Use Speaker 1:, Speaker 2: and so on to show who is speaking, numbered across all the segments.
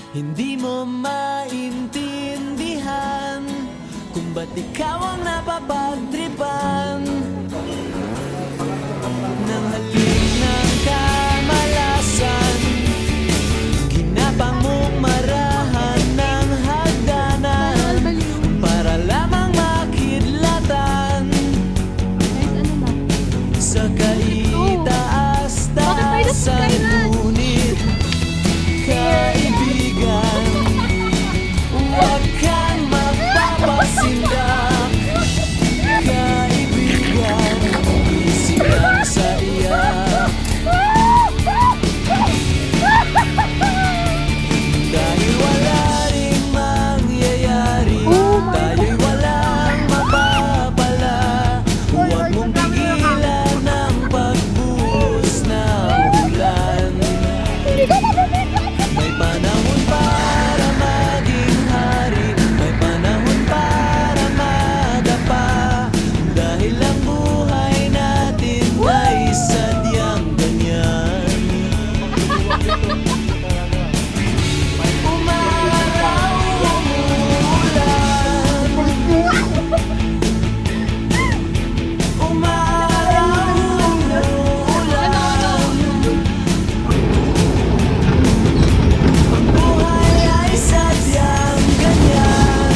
Speaker 1: Hindi mo maintindihan kung ba't ikaw ang napapagtripan ng halik ng kamalasan. Ginapang mong marahan ng hagdanan para lamang makidlatan sa kaitaas-taasan. Ngunit kaibigan, huwag kang magpapasindak. Kaibigan, isip lang sa iyak. Dahil wala ring mangyayari, tayo'y walang mapapala. Huwag mong pigilan ang pagbuhos ng ulan. May panahon para maging hari, may panahon para madapa. Dahil ang buhay natin ay sadyang ganyan. Umaraw, umuulan. Umaraw, umuulan. Ang buhay ay sadyang ganyan.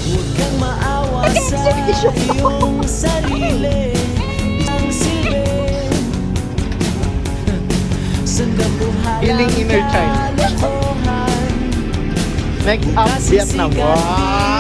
Speaker 1: Huwag kang maawa sa iyong sarili. Ang silbi sandabuhala
Speaker 2: Healing inner child.
Speaker 1: kalokohan.
Speaker 2: Next up, Vietnam. Wow!